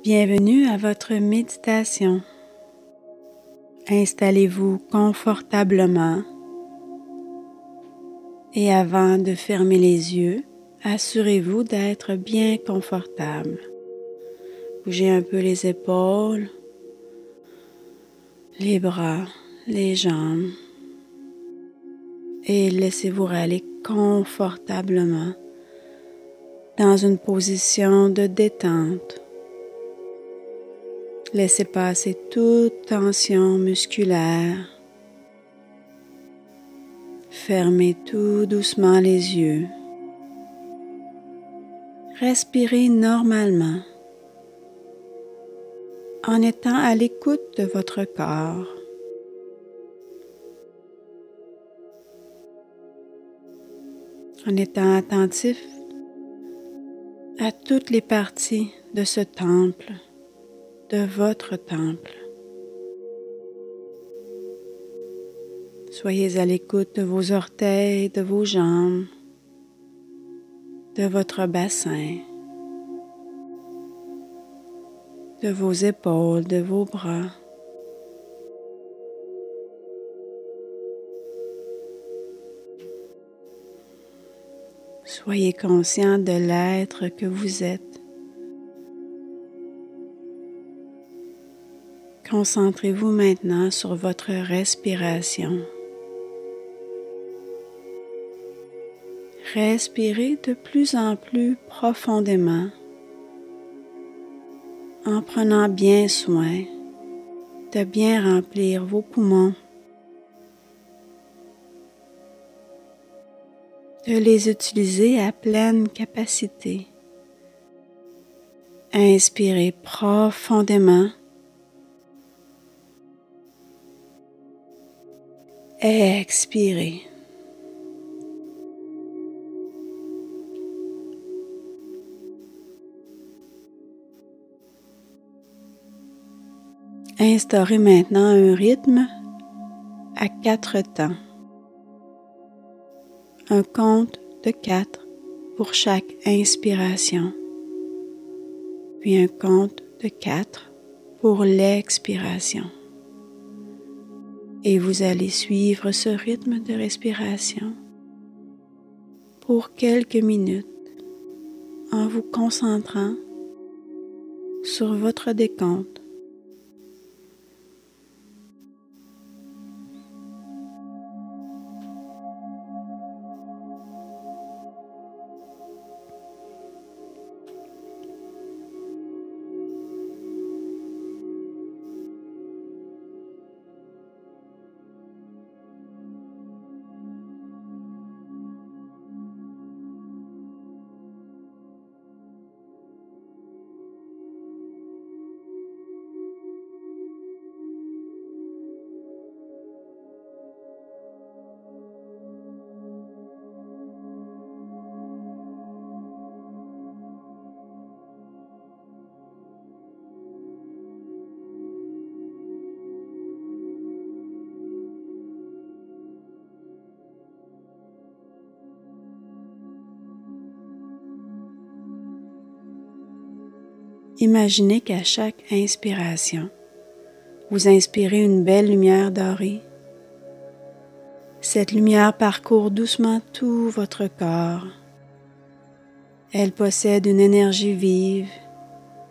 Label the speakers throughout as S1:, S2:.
S1: Bienvenue à votre méditation. Installez-vous confortablement et avant de fermer les yeux, assurez-vous d'être bien confortable. Bougez un peu les épaules, les bras, les jambes et laissez-vous aller confortablement dans une position de détente. Laissez passer toute tension musculaire. Fermez tout doucement les yeux. Respirez normalement en étant à l'écoute de votre corps. En étant attentif à toutes les parties de ce temple, de votre temple. Soyez à l'écoute de vos orteils, de vos jambes, de votre bassin, de vos épaules, de vos bras. Soyez conscient de l'être que vous êtes. Concentrez-vous maintenant sur votre respiration. Respirez de plus en plus profondément en prenant bien soin de bien remplir vos poumons, de les utiliser à pleine capacité. Inspirez profondément. Expirez. Instaurez maintenant un rythme à 4 temps. Un compte de 4 pour chaque inspiration, puis un compte de 4 pour l'expiration. Et vous allez suivre ce rythme de respiration pour quelques minutes en vous concentrant sur votre décompte. Imaginez qu'à chaque inspiration, vous inspirez une belle lumière dorée. Cette lumière parcourt doucement tout votre corps. Elle possède une énergie vive,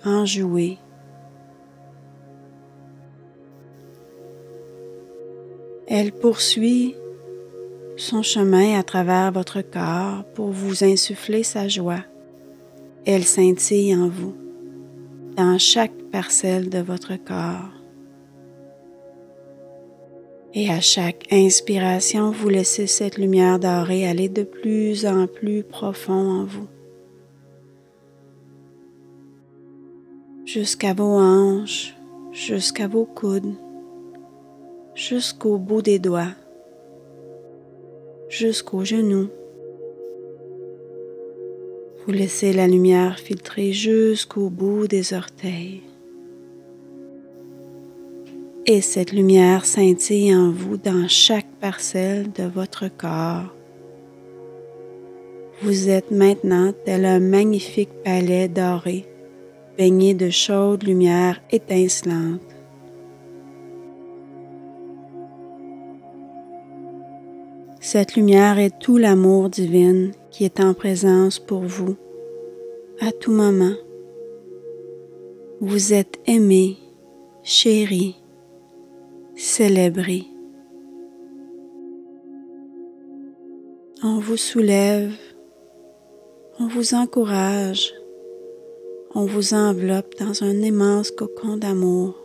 S1: enjouée. Elle poursuit son chemin à travers votre corps pour vous insuffler sa joie. Elle scintille en vous, dans chaque parcelle de votre corps. Et à chaque inspiration, vous laissez cette lumière dorée aller de plus en plus profond en vous, jusqu'à vos hanches, jusqu'à vos coudes, jusqu'au bout des doigts, jusqu'aux genoux. Vous laissez la lumière filtrer jusqu'au bout des orteils. Et cette lumière scintille en vous dans chaque parcelle de votre corps. Vous êtes maintenant tel un magnifique palais doré, baignez de chaude lumière étincelante. Cette lumière est tout l'amour divin qui est en présence pour vous à tout moment. Vous êtes aimé, chéri, célébré. On vous soulève, on vous encourage, on vous enveloppe dans un immense cocon d'amour.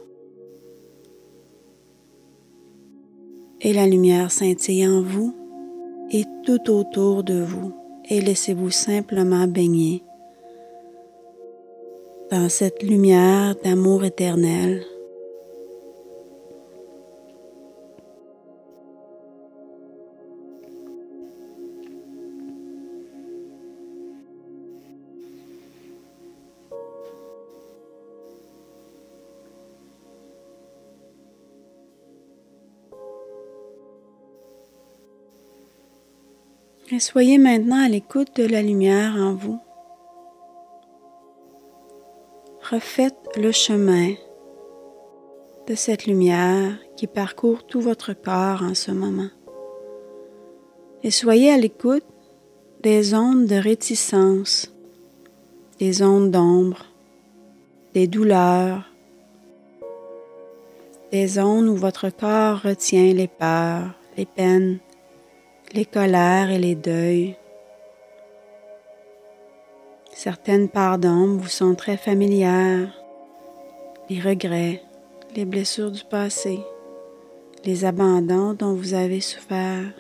S1: Et la lumière scintille en vous et tout autour de vous, et laissez-vous simplement baigner dans cette lumière d'amour éternel. Et soyez maintenant à l'écoute de la lumière en vous. Refaites le chemin de cette lumière qui parcourt tout votre corps en ce moment. Et soyez à l'écoute des ondes de réticence, des ondes d'ombre, des douleurs, des zones où votre corps retient les peurs, les peines, les colères et les deuils. Certaines parts d'ombre vous sont très familières, les regrets, les blessures du passé, les abandons dont vous avez souffert.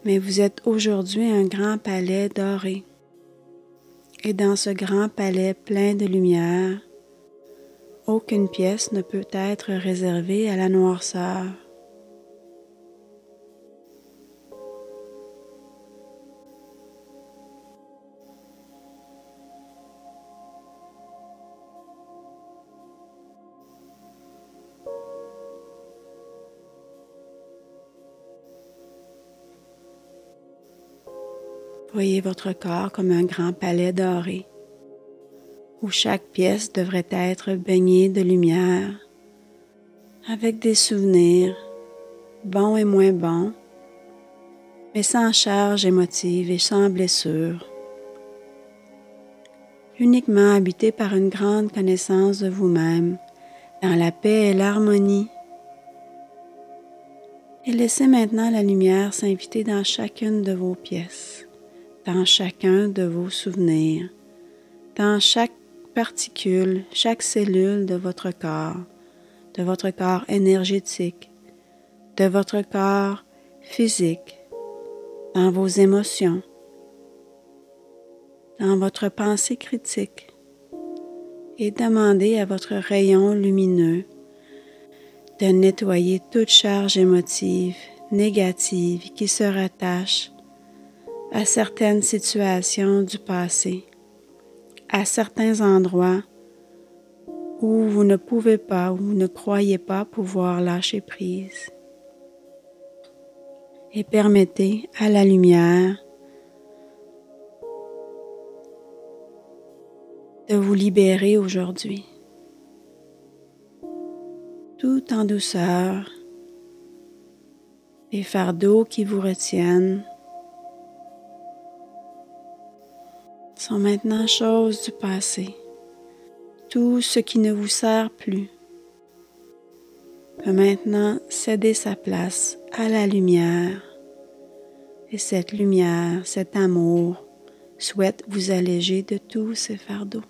S1: Mais vous êtes aujourd'hui un grand palais doré. Et dans ce grand palais plein de lumière, aucune pièce ne peut être réservée à la noirceur. Voyez votre corps comme un grand palais doré, où chaque pièce devrait être baignée de lumière, avec des souvenirs, bons et moins bons, mais sans charge émotive et sans blessure, uniquement habité par une grande connaissance de vous-même, dans la paix et l'harmonie. Et laissez maintenant la lumière s'inviter dans chacune de vos pièces, dans chacun de vos souvenirs, dans chaque particule, chaque cellule de votre corps énergétique, de votre corps physique, dans vos émotions, dans votre pensée critique, et demandez à votre rayon lumineux de nettoyer toute charge émotive négative qui se rattache à certaines situations du passé, à certains endroits où vous ne pouvez pas ou ne croyez pas pouvoir lâcher prise. Et permettez à la lumière de vous libérer aujourd'hui, tout en douceur. Les fardeaux qui vous retiennent sont maintenant choses du passé. Tout ce qui ne vous sert plus peut maintenant céder sa place à la lumière. Et cette lumière, cet amour, souhaite vous alléger de tous ces fardeaux.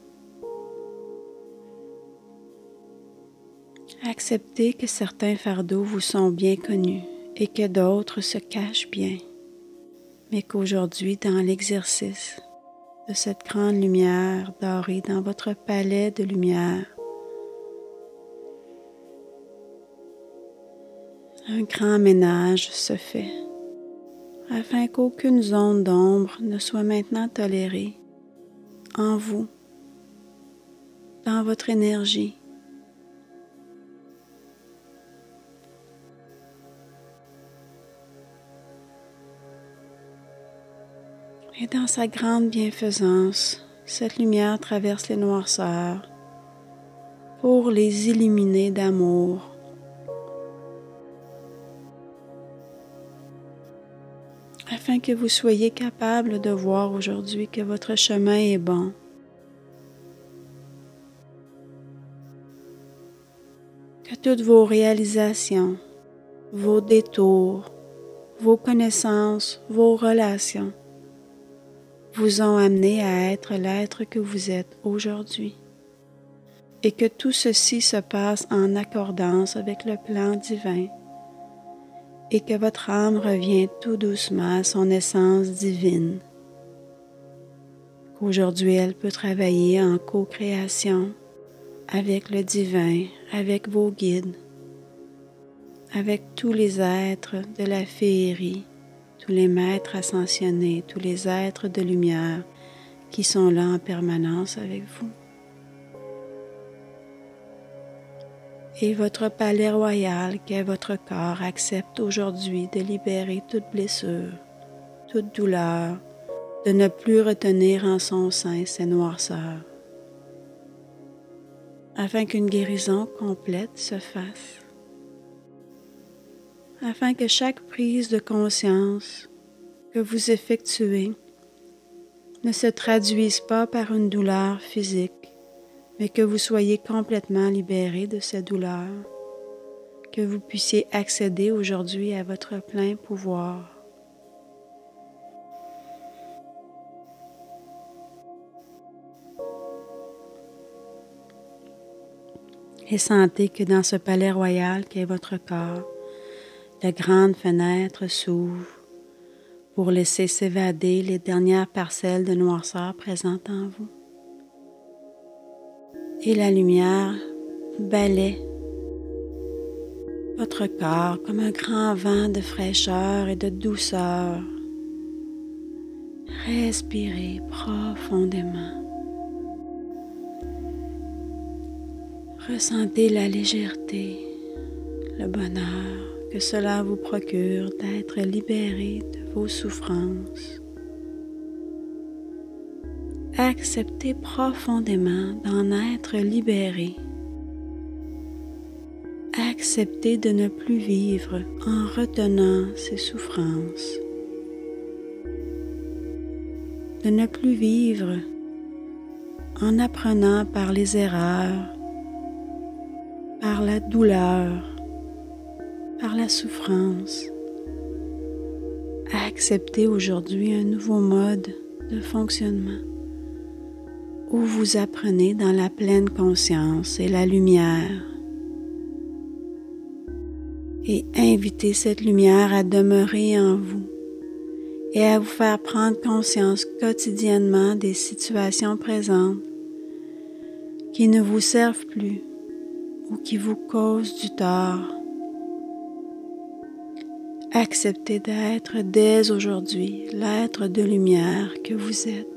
S1: Acceptez que certains fardeaux vous sont bien connus et que d'autres se cachent bien, mais qu'aujourd'hui, dans l'exercice de cette grande lumière dorée dans votre palais de lumière, un grand ménage se fait afin qu'aucune zone d'ombre ne soit maintenant tolérée en vous, dans votre énergie. Et dans sa grande bienfaisance, cette lumière traverse les noirceurs pour les illuminer d'amour. Afin que vous soyez capable de voir aujourd'hui que votre chemin est bon. Que toutes vos réalisations, vos détours, vos connaissances, vos relations vous ont amené à être l'être que vous êtes aujourd'hui. Et que tout ceci se passe en accordance avec le plan divin. Et que votre âme revient tout doucement à son essence divine. Qu'aujourd'hui elle peut travailler en co-création avec le divin, avec vos guides, avec tous les êtres de la féerie, tous les maîtres ascensionnés, tous les êtres de lumière qui sont là en permanence avec vous. Et votre palais royal qu'est votre corps accepte aujourd'hui de libérer toute blessure, toute douleur, de ne plus retenir en son sein ces noirceurs, afin qu'une guérison complète se fasse, afin que chaque prise de conscience que vous effectuez ne se traduise pas par une douleur physique, mais que vous soyez complètement libéré de cette douleur, que vous puissiez accéder aujourd'hui à votre plein pouvoir. Et sentez que dans ce palais royal qu'est votre corps, de grandes fenêtres s'ouvrent pour laisser s'évader les dernières parcelles de noirceur présentes en vous. Et la lumière balaie votre corps comme un grand vent de fraîcheur et de douceur. Respirez profondément. Ressentez la légèreté, le bonheur que cela vous procure d'être libéré de vos souffrances. Acceptez profondément d'en être libéré. Acceptez de ne plus vivre en retenant ces souffrances. De ne plus vivre en apprenant par les erreurs, par la douleur, par la souffrance. Acceptez aujourd'hui un nouveau mode de fonctionnement où vous apprenez dans la pleine conscience et la lumière. Et invitez cette lumière à demeurer en vous et à vous faire prendre conscience quotidiennement des situations présentes qui ne vous servent plus ou qui vous causent du tort. Acceptez d'être dès aujourd'hui l'être de lumière que vous êtes.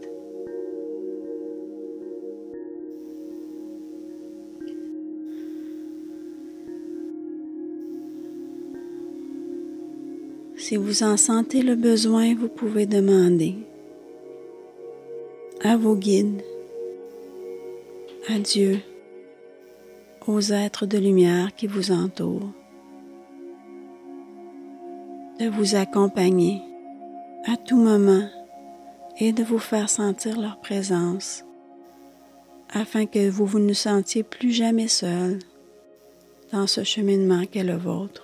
S1: Si vous en sentez le besoin, vous pouvez demander à vos guides, à Dieu, aux êtres de lumière qui vous entourent, de vous accompagner à tout moment et de vous faire sentir leur présence afin que vous ne sentiez plus jamais seul dans ce cheminement qu'est le vôtre.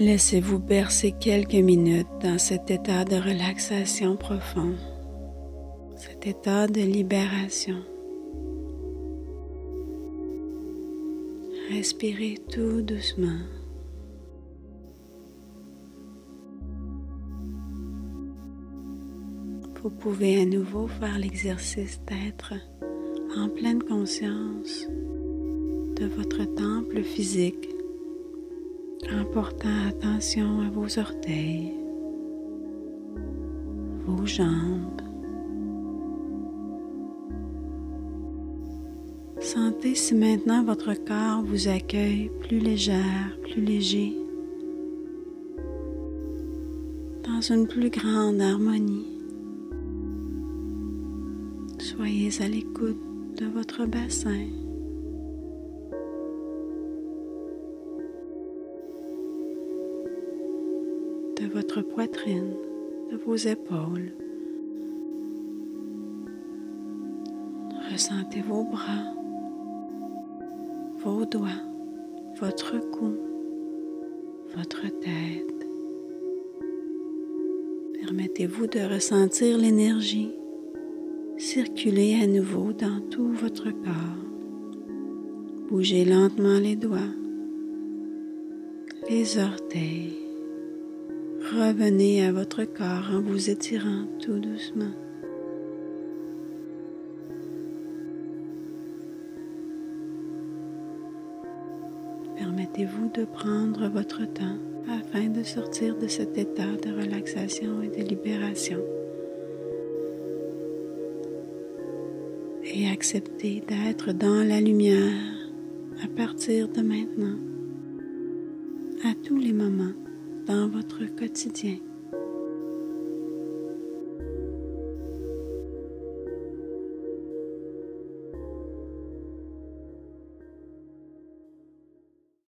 S1: Laissez-vous bercer quelques minutes dans cet état de relaxation profond, cet état de libération. Respirez tout doucement. Vous pouvez à nouveau faire l'exercice d'être en pleine conscience de votre temple physique, en portant attention à vos orteils, vos jambes. Sentez si maintenant votre corps vous accueille plus légère, plus léger, dans une plus grande harmonie. Soyez à l'écoute de votre bassin. De votre poitrine, de vos épaules. Ressentez vos bras, vos doigts, votre cou, votre tête. Permettez-vous de ressentir l'énergie circuler à nouveau dans tout votre corps. Bougez lentement les doigts, les orteils. Revenez à votre corps en vous étirant tout doucement. Permettez-vous de prendre votre temps afin de sortir de cet état de relaxation et de libération. Et acceptez d'être dans la lumière à partir de maintenant, à tous les moments dans votre quotidien.